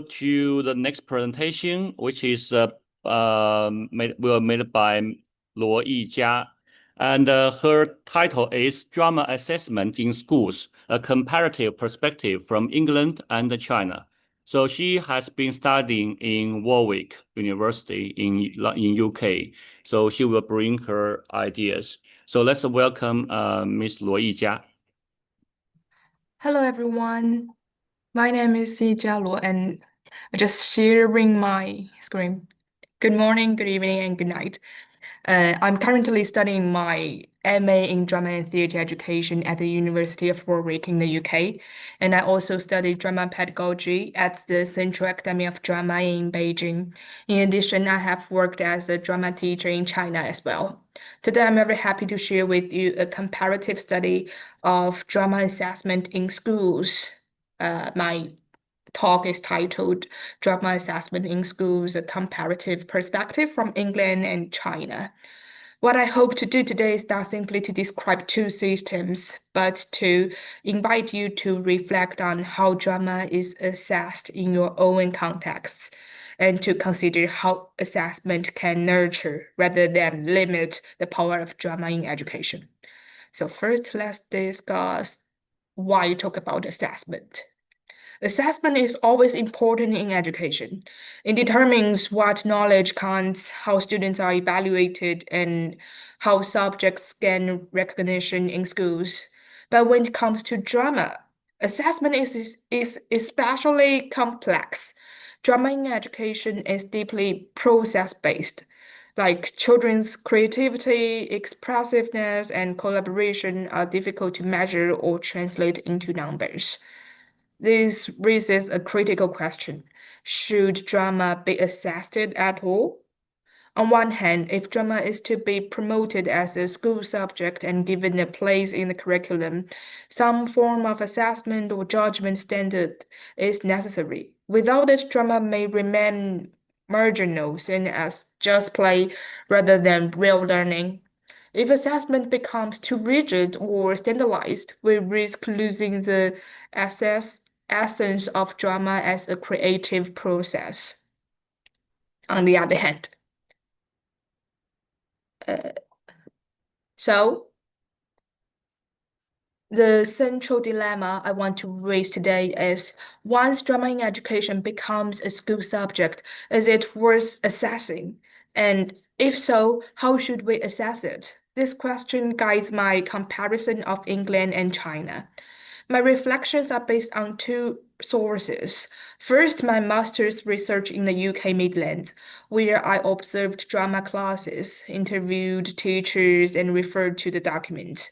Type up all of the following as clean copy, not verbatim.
to the next presentation, which is made by Luo Yijia. And her title is Drama Assessment in Schools, a Comparative Perspective from England and China. So she has been studying in Warwick University in UK. So she will bring her ideas. So let's welcome Ms. Luo Yijia. Hello, everyone. My name is Yijia Luo, and I'm just sharing my screen. Good morning, good evening, and good night. I'm currently studying my MA in Drama and Theatre Education at the University of Warwick in the UK, and I also study drama pedagogy at the Central Academy of Drama in Beijing. In addition, I have worked as a drama teacher in China as well. Today, I'm very happy to share with you a comparative study of drama assessment in schools. My talk is titled Drama Assessment in Schools, a Comparative Perspective from England and China. What I hope to do today is not simply to describe two systems, but to invite you to reflect on how drama is assessed in your own contexts and to consider how assessment can nurture rather than limit the power of drama in education. So first, let's discuss why you talk about assessment. Assessment is always important in education. It determines what knowledge counts, how students are evaluated, and how subjects gain recognition in schools. But when it comes to drama, assessment is especially complex. Drama in education is deeply process-based. Like children's creativity, expressiveness, and collaboration are difficult to measure or translate into numbers. This raises a critical question. Should drama be assessed at all? On one hand, if drama is to be promoted as a school subject and given a place in the curriculum, some form of assessment or judgment standard is necessary. Without it, drama may remain marginal, seen as just play rather than real learning. If assessment becomes too rigid or standardized, we risk losing the essence of drama as a creative process. On the other hand, uh, so the central dilemma I want to raise today is once drama in education becomes a school subject, is it worth assessing? And if so, how should we assess it? This question guides my comparison of England and China. My reflections are based on two sources. First, my master's research in the UK Midlands, where I observed drama classes, interviewed teachers, and referred to the document.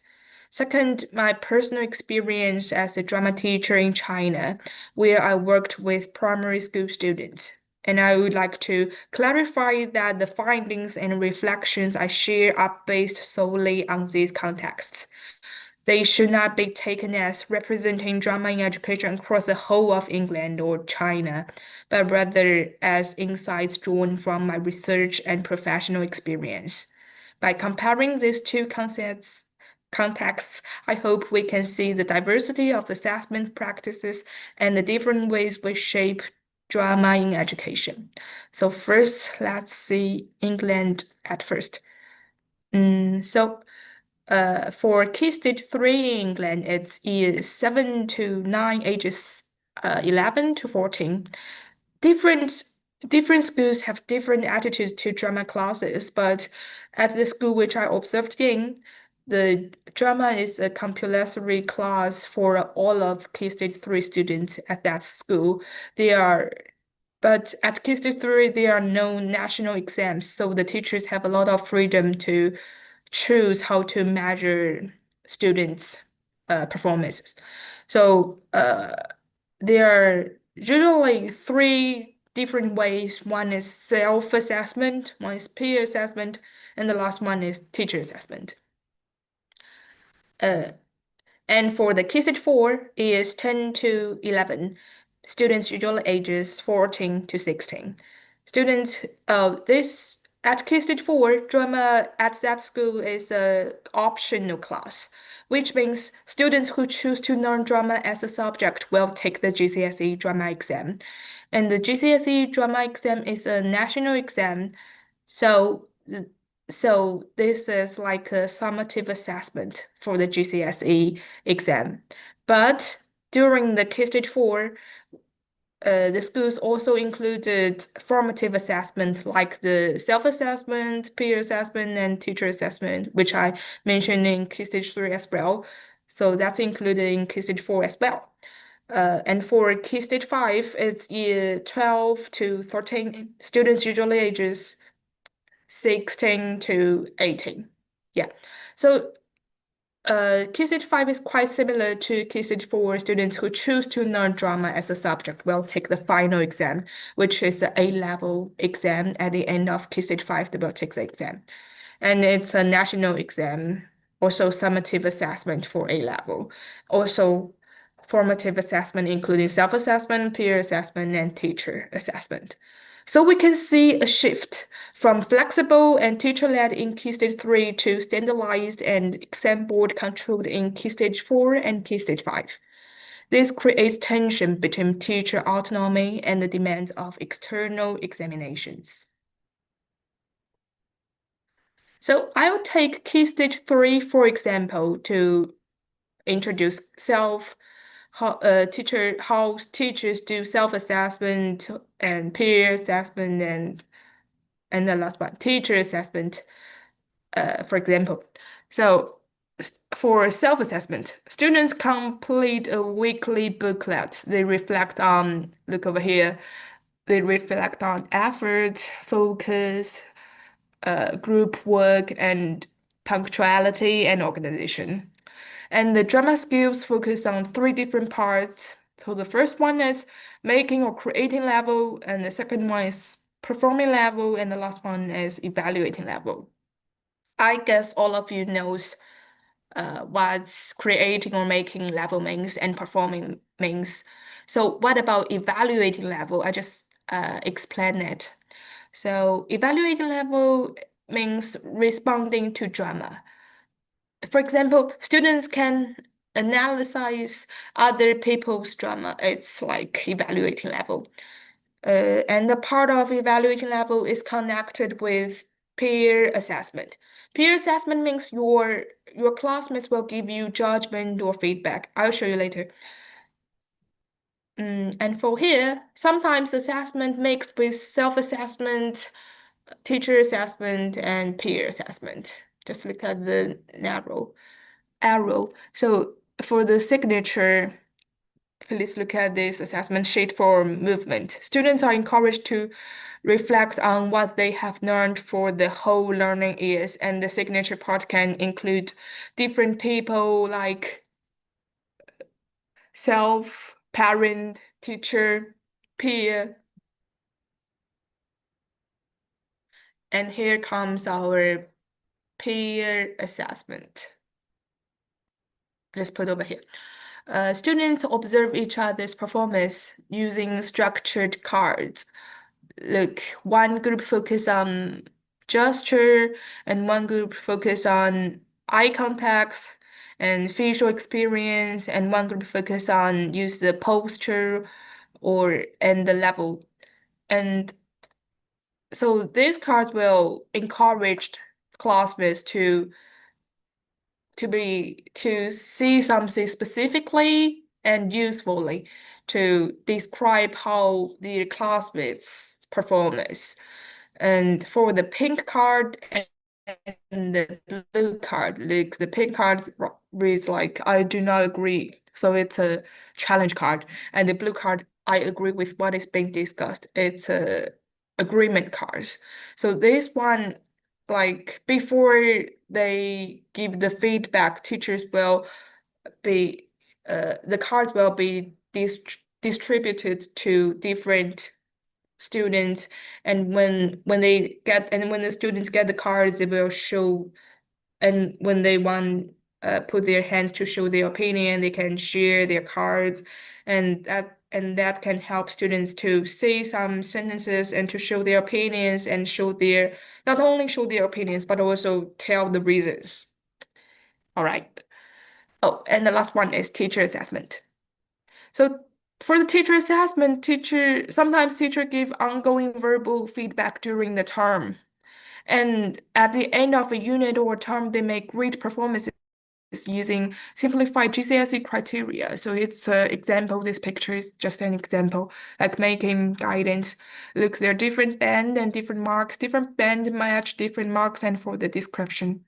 Second, my personal experience as a drama teacher in China, where I worked with primary school students. And I would like to clarify that the findings and reflections I share are based solely on these contexts. They should not be taken as representing drama in education across the whole of England or China, but rather as insights drawn from my research and professional experience. By comparing these two contexts, I hope we can see the diversity of assessment practices and the different ways we shape drama in education. So first, let's see England at first. For Key Stage 3 in England, it's years 7 to 9, ages 11 to 14. Different different schools have different attitudes to drama classes, but at the school which I observed in, the drama is a compulsory class for all of Key Stage 3 students at that school. But at Key Stage 3, there are no national exams, so the teachers have a lot of freedom to choose how to measure students' performances. So there are usually three different ways. One is self-assessment, one is peer assessment, and the last one is teacher assessment. And for the Key Stage 4 is 10 to 11. Students usually ages 14 to 16. Students, this at Key Stage 4, drama at that school is a optional class, which means students who choose to learn drama as a subject will take the GCSE drama exam. And the GCSE drama exam is a national exam. So, this is like a summative assessment for the GCSE exam. But during the Key Stage 4, the schools also included formative assessment like the self-assessment, peer assessment, and teacher assessment, which I mentioned in Key Stage 3 as well. So that's included in Key Stage 4 as well. And for Key Stage 5, it's year 12 to 13 students, usually ages 16 to 18. Yeah. So Key Stage 5 is quite similar to Key Stage 4. Students who choose to learn drama as a subject will take the final exam, which is the A Level exam. At the end of Key Stage 5, they will take the exam. And it's a national exam, also summative assessment for A Level. Also, formative assessment, including self-assessment, peer assessment, and teacher assessment. So we can see a shift from flexible and teacher-led in Key Stage 3 to standardized and exam board controlled in Key Stage 4 and Key Stage 5. This creates tension between teacher autonomy and the demands of external examinations. So I'll take Key Stage 3, for example, to introduce how teachers do self-assessment and peer assessment and the last one, teacher assessment, for example. So for self-assessment, students complete a weekly booklet. They reflect on, look over here, they reflect on effort, focus, group work, and punctuality and organization. And the drama skills focus on three different parts. So the first one is making or creating level, and the second one is performing level, and the last one is evaluating level. I guess all of you knows what creating or making level means and performing means. So what about evaluating level? I just explained it. So evaluating level means responding to drama. For example, students can analyze other people's drama. It's like evaluating level. And the part of evaluating level is connected with peer assessment. Peer assessment means your classmates will give you judgment or feedback. I'll show you later. And for here, sometimes assessment mixed with self-assessment, teacher assessment, and peer assessment. Just look at the arrow. So for the signature, please look at this assessment sheet for movement. Students are encouraged to reflect on what they have learned for the whole learning years, and the signature part can include different people like self, parent, teacher, peer. And here comes our peer assessment. Just put over here. Students observe each other's performance using structured cards. Look, one group focus on gesture and one group focus on eye contact and facial experience, and one group focus on use the posture and the level. And so these cards will encourage classmates to see something specifically and usefully to describe how their classmates' performance. And for the pink card and the blue card, like the pink card reads like I do not agree. So it's a challenge card. And the blue card, I agree with what is being discussed. It's a agreement card. So this one, like before they give the feedback, teachers will be the cards will be distributed to different students, and when the students get the cards, they will show, and when they want put their hands to show their opinion, they can share their cards, and that can help students to say some sentences and to show their opinions and not only show their opinions but also tell the reasons. All right. Oh, and the last one is teacher assessment. So For the teacher assessment, sometimes teacher give ongoing verbal feedback during the term. And at the end of a unit or term, they make great performances using simplified GCSE criteria. So it's an example. This picture is just an example, like making guidance. Look, there are different band and different marks. Different band match different marks, and for the description.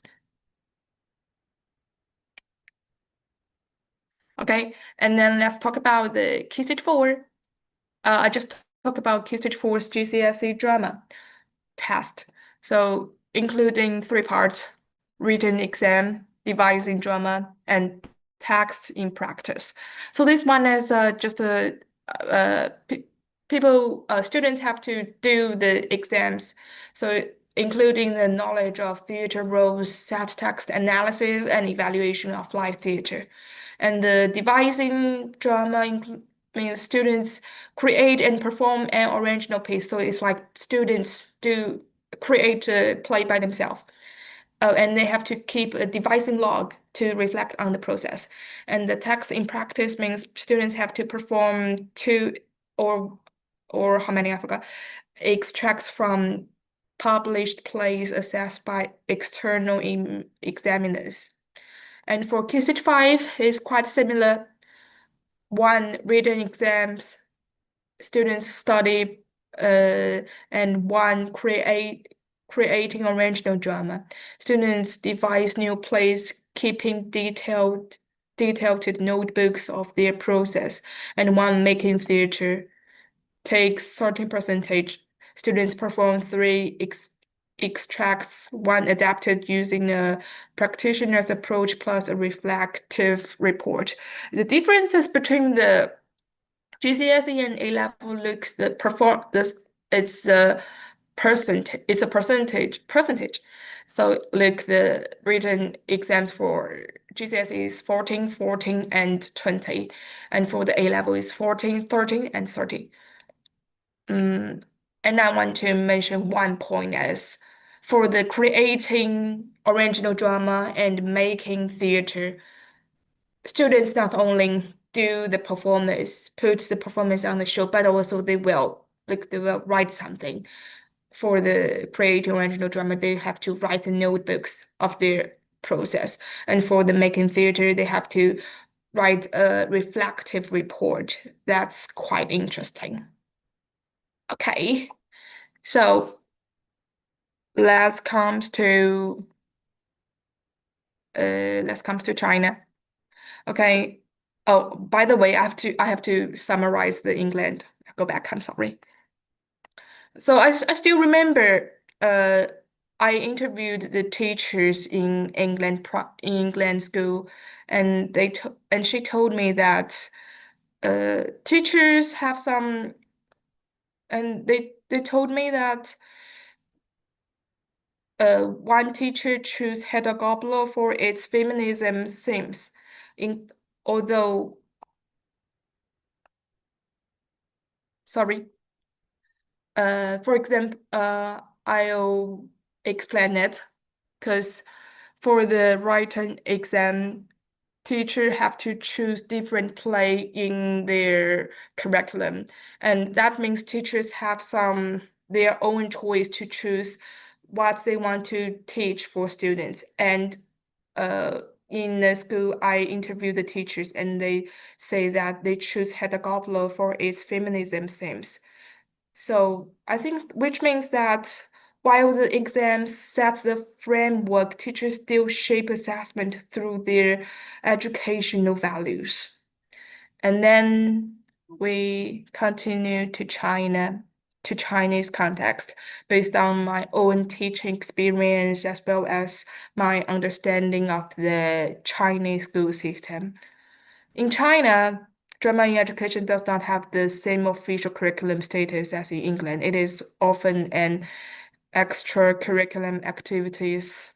Okay, and then let's talk about the Key Stage 4. I just talk about Key Stage 4's GCSE drama test. So including three parts: written exam, devising drama, and text in practice. So this one is just students have to do the exams. So including the knowledge of theater roles, set text analysis, and evaluation of live theater. And the devising drama means students create and perform an original piece. So it's like students do create a play by themselves. And they have to keep a devising log to reflect on the process. And the text in practice means students have to perform two or how many I forgot, extracts from published plays assessed by external examiners. And for Key Stage 5, it's quite similar. One, written exams, students study, and one, creating original drama. Students devise new plays, keeping detailed to the notebooks of their process, and one, making theater, takes certain percentage. Students perform three extracts, one adapted using a practitioner's approach plus a reflective report. The differences between the GCSE and A Level looks the perform this it's a percentage. So look, the written exams for GCSE is 14, 14, and 20, and for the A Level is 14, 13, and 30. And I want to mention one point as for the creating original drama and making theater, students not only do the performance, put the performance on the show, but also they will write something. For the creating original drama, they have to write the notebooks of their process. And for the making theater, they have to write a reflective report. That's quite interesting. Okay, so let's comes to China. Okay. Oh, by the way, I have to summarize the England. Go back, I'm sorry. So I still remember I interviewed the teachers in England school, and she told me that teachers have some, and they told me that one teacher chose Hedda Gabler for its feminism themes, in although sorry. For example, I'll explain it because for the written exam, teacher have to choose different play in their curriculum, and that means teachers have their own choice to choose what they want to teach for students. And in the school, I interviewed the teachers, and they say that they choose Hedda Gabler for its feminism themes. So I think, which means that while the exams set the framework, teachers still shape assessment through their educational values. And then we continue to Chinese context, based on my own teaching experience as well as my understanding of the Chinese school system. In China, drama in education does not have the same official curriculum status as in England. It is often an extracurriculum activities,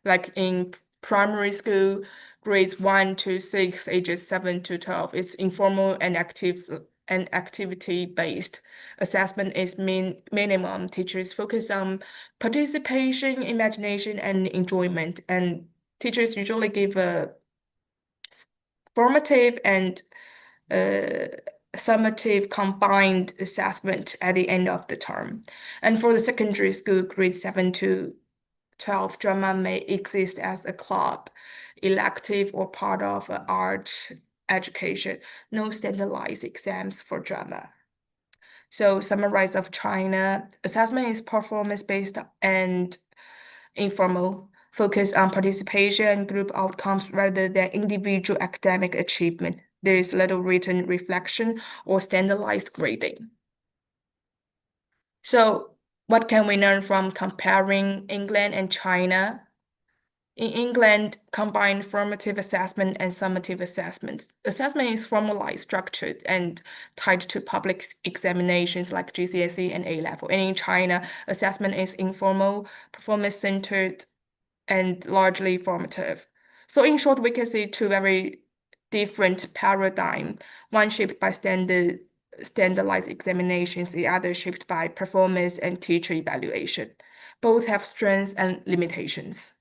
like in primary school, grades 1 to 6, ages 7 to 12. It's informal and activity-based. Assessment is minimum. Teachers focus on participation, imagination, and enjoyment. And teachers usually give a formative and summative combined assessment at the end of the term. And for the secondary school, grades 7 to 12, drama may exist as a club, elective, or part of art education. No standardized exams for drama. So summarize of China, assessment is performance-based and informal, focus on participation and group outcomes rather than individual academic achievement. There is little written reflection or standardized grading. So what can we learn from comparing England and China? In England, combine formative assessment and summative assessments. Assessment is formalized, structured, and tied to public examinations like GCSE and A Level. And in China, assessment is informal, performance-centered, and largely formative. So in short, we can see two very different paradigms, one shaped by standardized examinations, the other shaped by performance and teacher evaluation. Both have strengths and limitations.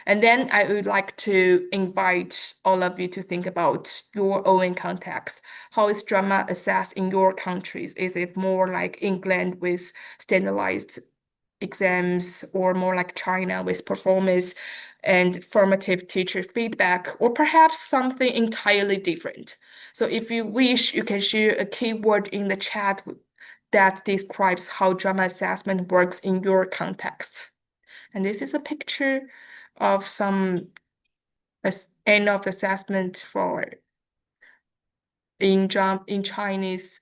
And then I would like to invite all of you to think about your own context. How is drama assessed in your countries? Is it more like England with standardized exams, or more like China with performance and formative teacher feedback, or perhaps something entirely different? So if you wish, you can share a keyword in the chat that describes how drama assessment works in your context. And this is a picture of some end of assessment for in Chinese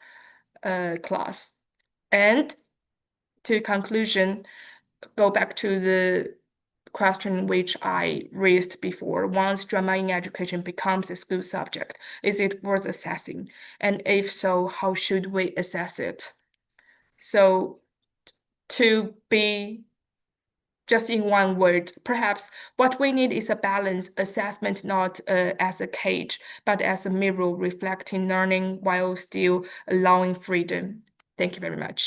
class. And to conclusion, go back to the question which I raised before. Once drama in education becomes a school subject, is it worth assessing? And if so, how should we assess it? So to be just in one word, perhaps what we need is a balanced assessment, not as a cage, but as a mirror reflecting learning while still allowing freedom. Thank you very much.